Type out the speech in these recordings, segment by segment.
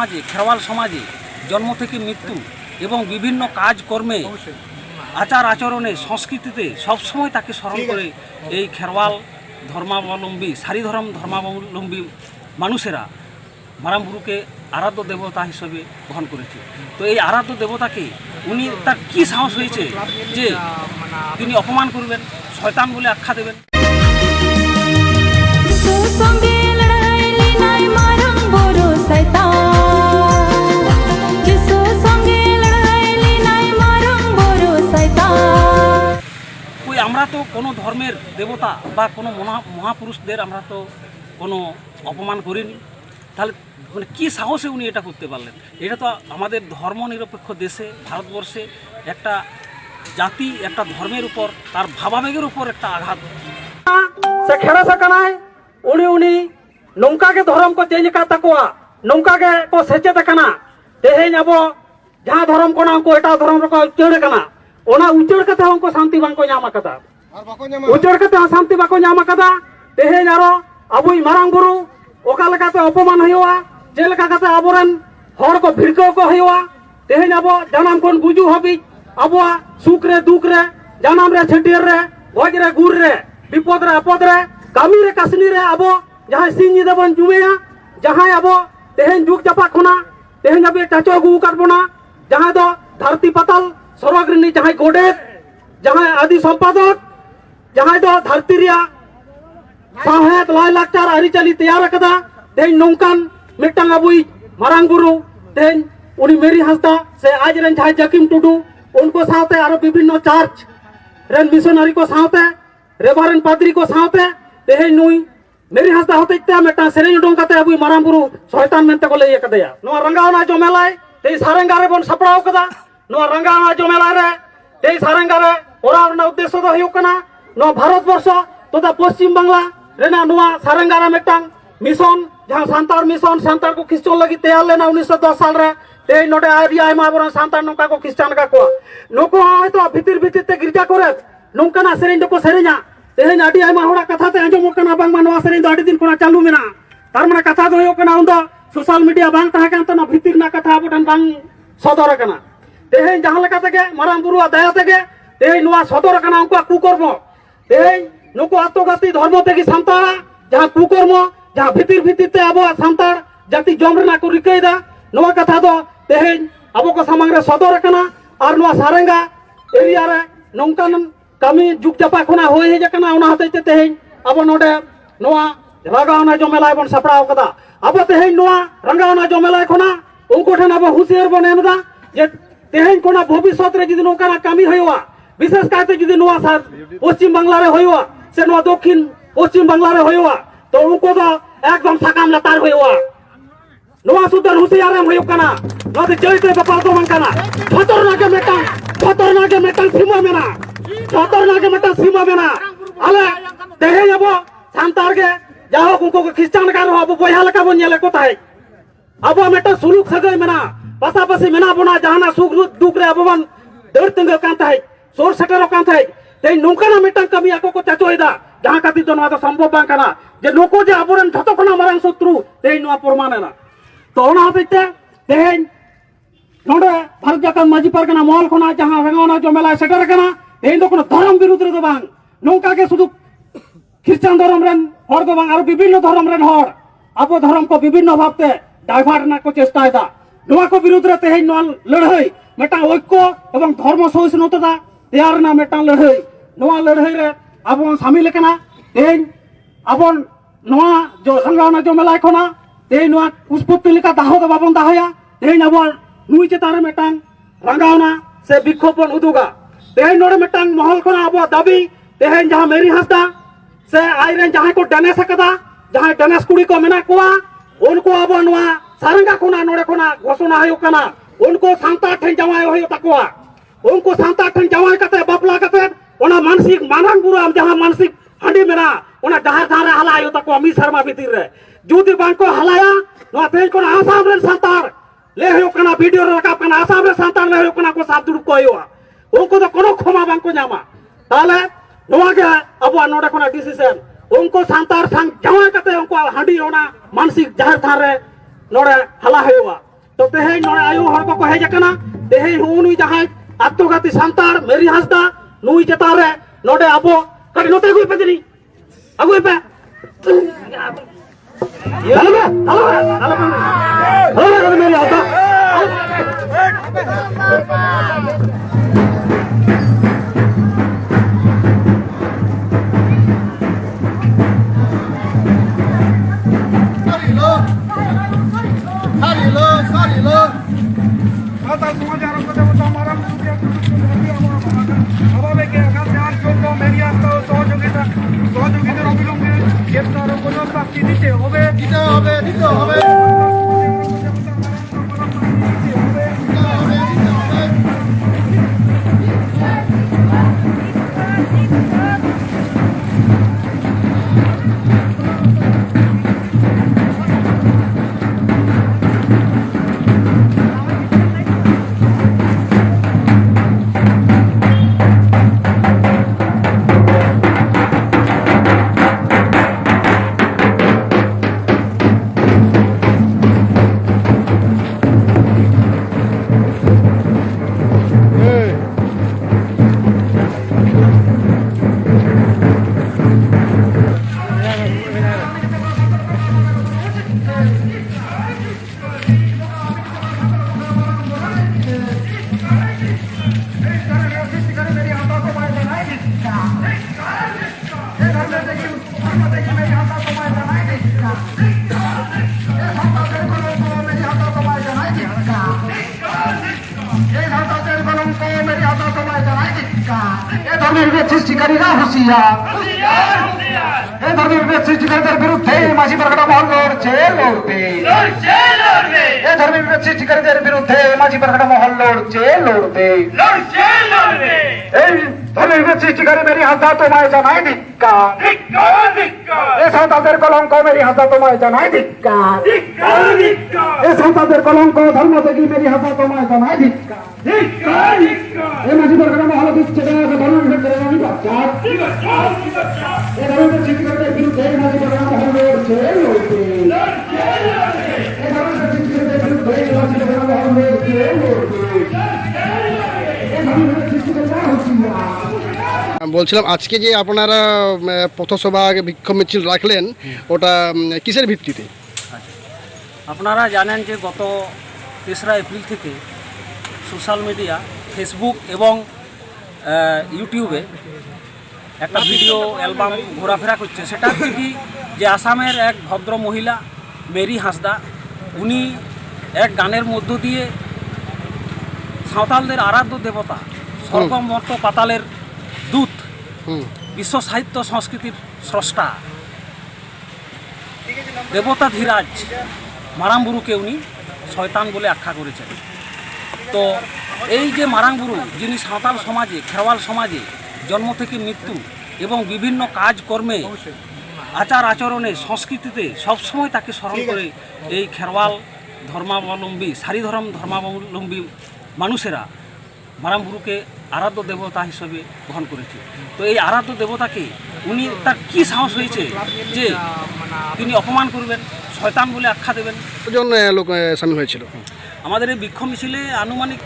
समाजे खेरवाल समाजे जन्म থেকে मृत्यु এবং বিভিন্ন কাজকর্মে आचार आचरणे संस्कृतिते सब समय ताके स्मरण करे এই খেরওয়াল धर्मावलम्बी सारी धर्म धर्मावलम्बी मानुषेरा माराम बुरुके आराध्य देवता हिसेबे ग्रहण करेছে। तो এই आराध्य देवताके उनी तार कि साहस হয়েছে যে তিনি अपमान करबेन शयतान বলে आख्या देবেন। আমরা তো কোনো ধর্মের দেবতা বা কোনো মহাপুরুষদের আমরা তো কোনো অপমান করিনি, তাহলে মানে কী সাহসে উনি এটা করতে পারলেন? এটা তো আমাদের ধর্মনিরপেক্ষ দেশে ভারতবর্ষে একটা জাতি একটা ধর্মের উপর তার ভাবাবেগের উপর একটা আঘাত से खेड़ा सकनाय उनी नौका के धर्म को चेंज का तकवा नौका के को सेचेत कना तेहेन अब जहां धर्म को ना को एटा धर्म को उच्चड़ कना ओना उच्चड़ कते हमको शांति बांको ᱧᱟᱢ कदा उच्चड़ कते शांति बाको ᱧᱟᱢ कदा तेहेन आरो अबुई मारांग बुरु ओका लकाते अपमान हयुआ जे लका कते अबोरन हर को भिड़को को हयुआ तेहेन अब जानम कोन गुजु हबि अबुआ सुख रे दुख रे जानम रे छटियर रे गज रे गुर रे विपद रे आपद रे कामी रे कासनी रे अब जहां सिंह देबन जुमेया जहां अब तेहेन जुग जपा खना तेहेन अब टाचो गु काटबोना जहां दो धरती पताल सरग्रनी जहां गोडेत जहां आदि संपादक जहां दो धरती रिया साहेत लय लाचार आरिचाली तैयार कदा तेहेन नौकान मिटन अबुई मारांग बुरु तेहेन उनी मेरी हंसदा से आज रेन जहां जकिम टुडू उनको साथे आरो विभिन्न चर्च रेन मिशनरी को साथे रेवरेन पादरी को साथे तेहेन नुई मेरी हंसदा होते ते मेटा सेरेन डोंग कते अबुई मारांग बुरु शयतान मेनते को लय कदया नो रंगावना जमेलाय ते सारेंगा रे बन सपड़ाव कदा नो रंगावना जमेलाय रे ते सारेंगा रे ओरावना उद्देश्य दो हयु कना नो भारत वर्ष तथा पश्चिम बांग्ला रेना नुआ सारेंगा रे मेटांग मिशन जहां सांतार मिशन सांतार को क्रिश्चियन लगी तैयार लेना 1910 साल रे ते नोडे आरिया आयमा बरन सांतार नोका को क्रिश्चियन का को नुको हयतो भितिर भितिर ते गिरजा करे नोंकाना सेरेन दो को सेरेना तेहेन आडी आयमा होड़ा कथा ते आंजो मोकना बांग मानवा सेरेन दो आडी दिन कोना चालू मेना तार माने कथा दो हयो कना उंदो सोशल मीडिया बांग ताहा कान तना भितिर ना कथा बटन बांग सदर कना तेहेन जहां लका तके माराम बुरुआ दया तके तेहेन नुआ सदर कना उनको कुकर्म तेहेन नुको आत्मघाती धर्म तके सांतार जहां कुकर्म जहां भितिर भितिर ते अब सांतार जाति जमरना को रिकैदा नुआ कथा दो तेहेन अब को सामंग रे सदर कना और नुआ सारेंगा एरिया रे नौकान कमी जुग जपा खुना होय हे जकना उना हते तेहेन अब नोडे नुआ रंगावना जमेलाय बन सपड़ाव कदा अब तेहेन नुआ रंगावना जमेलाय खुना उनको ठन अब हुसियार बन एमदा जे तेहेन कोना भविष्यत रे जदि नौकाना कमी होयवा विशेष कायते जदि नुआ सार पश्चिम बांग्ला रे होयवा से नुआ दक्षिण पश्चिम बांग्ला रे होयवा तो उनको तो एकदम साकाम लतार होयवा नुआ सुदर हुसियार एम होय कना नोते चैते बपाल तो मंकाना खतरनाक मेटां सीमा मेना खतरनाक मेटां सीमा मेना आले तेहेन अब सांतार के जाहो उनको क्रिश्चियन का अब बोया लका बन नेले कोताय अब मेटा सुलूक सगय मेना पासापासी मेना बना जहाना सुख दुख रे अबवन दर तंगल कान थाय सोर सेटर कान थाय ते नोंकाना मेटां कमी आको को चाचोयदा जहां खाती तो नवा संभव बां काना जे नको जे अबरन झतो खना मारांग शत्रु ते नवा प्रमाणना तो ओना हते तेहेन नोडे भारत जाकन माजी परगना मॉल खना जहां रंगावना जमेला सेटर कना तेहेन दो कोनो धर्म विरुद्ध रे दो बांग नोंका के शुधु क्रिश्चियन धर्म रेन हर दो बांग आरो विभिन्न धर्म रेन हर अब धर्म को विभिन्न भावते डाइवर्ट ना को चेष्टायदा नोआ को विरुद्ध रे तेहेन नोआ लड़ाई मेटा ऐक्य एवं धर्म सहिष्णुता तैयार ना मेटा लड़ाई नोआ लड़ाई रे अब शामिल कना तेहेन अब नोआ जो रंगावना जमेला खना तेहेन नोआ पुष्पत्ति लेका दाहो दो बाबन दाहया तेहेन अब नुई चेतार मेटांग रंगावना से विक्षोभन उदुगा तेहेन नोडे मेटांग महल खना अब दाबी तेहेन जहां मेरी हंसदा से आइरेन जहां को डनेस कदा जहां डनेस कुड़ी को मेना कोआ उनको अब नोआ सारंगा खुना नोडे खुना घोषणा हयो कना उनको सांता ठन जवाय हयो तकवा उनको सांता ठन जवाय कते बापला कते ओना मानसिक मानांग बुराम जहां मानसिक हंडी मेना ओना डहार धारे हला हयो तकवा मी शर्मा भीतर रे जुदी बांको हलाया नोआ तेज को आसाम रे सांतार ले हयो कना वीडियो रका कना आसाम रे सांतार ले हयो कना को साथ दुड़ को हयो उनको तो कोनो क्षमा बांको ᱧᱟᱢᱟ ताले नोआ के अब नोडे कोना डिसीजन उनको सांतार संग जवाय कते उनको हंडी ओना मानसिक जहार धारे नोडे हला हयोवा तो तेहे नोड़े आयु हर को हेज कना तेहे हुनुई जहां आत्मघाती सांतार मेरी हासदा नुई चेतान रे नोडे आबो कड़ी नोते गुई पे दिनी अगुई पे हेलो मेरी हासदा সৃষ্টিকারীরা হুঁশিয়ার এই ধর্মের সৃষ্টিকারীদের বিরুদ্ধে মাঝি পারগানা মহল লড়ছে লড়বে এই ধর্মের সৃষ্টিকারীদের বিরুদ্ধে মাঝি পারগানা মহল লড়ছে লড়বে এই ধর্মের সৃষ্টিকারী মেরি হাসদা তোমায় জানাই ধিক্কার এই সাঁওতালদের কলঙ্ক মেরি হাসদা তোমায় জানাই ধিক্কার এই সাঁওতালদের কলঙ্ক ধর্ম থেকে মেরি হাসদা তোমায় জানাই ধিক্কার এই মাঝি পারগানা মহল দিচ্ছে ধর্মের বলছিলাম আজকে যে আপনারা পথসভা বিক্ষোভ মিছিল রাখলেন ওটা কিসের ভিত্তিতে? আপনারা জানেন যে গত 3রা এপ্রিল থেকে সোশ্যাল মিডিয়া ফেসবুক এবং ইউটিউবে একটা ভিডিও অ্যালবাম ঘোরাফেরা করছে। সেটা হচ্ছে কি যে আসামের এক ভদ্র মহিলা মেরি হাসদা উনি এক গানের মধ্য দিয়ে সাঁওতালদের আরাধ্য দেবতা স্বর্গমর্ত পাতালের দূত বিশ্ব সাহিত্য সংস্কৃতির স্রষ্টা দেবতা ধীরাজ মারাম্বুরুকে উনি শয়তান বলে আখ্যা করেছেন। তো এই যে মারাংবুরু যিনি সাঁওতাল সমাজে খেরওয়াল সমাজে জন্ম থেকে মৃত্যু এবং বিভিন্ন কাজকর্মে আচার আচরণে সংস্কৃতিতে সবসময় তাকে স্মরণ করে এই খেরওয়াল ধর্মাবলম্বী সারিধরম ধর্মাবলম্বী মানুষেরা মারাম্বুরুকে আরাধ্য দেবতা হিসেবে গ্রহণ করেছে। তো এই আরাধ্য দেবতাকে উনি তার কি সাহস হয়েছে যে তিনি অপমান করবেন, শয়তান বলে আখ্যা দেবেন? কতজন লোক সামিল হয়েছিল? আমাদের এই বিক্ষোভ মিছিলে আনুমানিক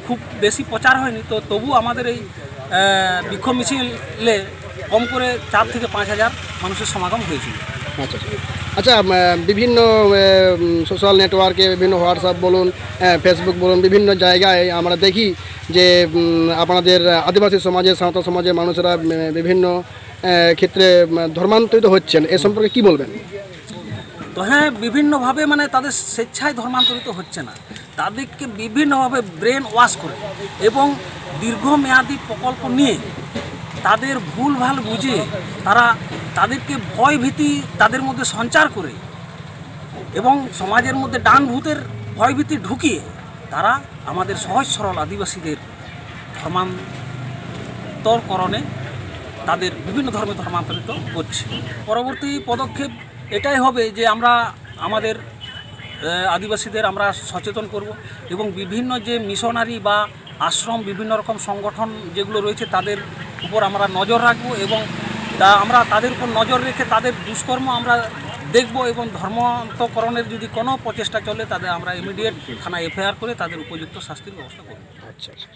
খুব বেশি প্রচার হয়নি, তো তবু আমাদের এই বিক্ষোভ মিছিলে কম করে 4 থেকে 5 হাজার মানুষের সমাগম হয়েছিল। আচ্ছা আচ্ছা, বিভিন্ন সোশ্যাল নেটওয়ার্কে বিভিন্ন হোয়াটসঅ্যাপ বলুন ফেসবুক বলুন বিভিন্ন জায়গায় আমরা দেখি যে আপনাদের আদিবাসী সমাজে সাঁওতাল সমাজের মানুষেরা বিভিন্ন ক্ষেত্রে ধর্মান্তরিত হচ্ছেন, এ সম্পর্কে কি বলবেন? তো হ্যাঁ, বিভিন্নভাবে মানে তাদের স্বেচ্ছায় ধর্মান্তরিত হচ্ছে না, তাদেরকে বিভিন্নভাবে ব্রেন ওয়াশ করে এবং দীর্ঘমেয়াদী প্রকল্প নিয়ে তাদের ভুলভাল বুঝে তাদেরকে ভয় ভীতি তাদের মধ্যে সঞ্চার করে এবং সমাজের মধ্যে ডান ভূতের ভয়ভীতি ঢুকিয়ে তারা আমাদের সহজ সরল আদিবাসীদের ধর্মান্তরকরণে তাদের বিভিন্ন ধর্মে ধর্মান্তরিত করছে। পরবর্তী পদক্ষেপ এটাই হবে যে আমরা আমাদের আদিবাসীদের আমরা সচেতন করব এবং বিভিন্ন যে মিশনারি বা আশ্রম বিভিন্ন রকম সংগঠন যেগুলো রয়েছে তাদের উপর আমরা নজর রাখব এবং আমরা তাদের উপর নজর রেখে তাদের দুষ্কর্ম আমরা দেখব এবং ধর্মান্তকরণের যদি কোনো প্রচেষ্টা চলে তাদের আমরা ইমিডিয়েট থানায় এফআইআর করে তাদের উপযুক্ত শাস্তির ব্যবস্থা করব। আচ্ছা আচ্ছা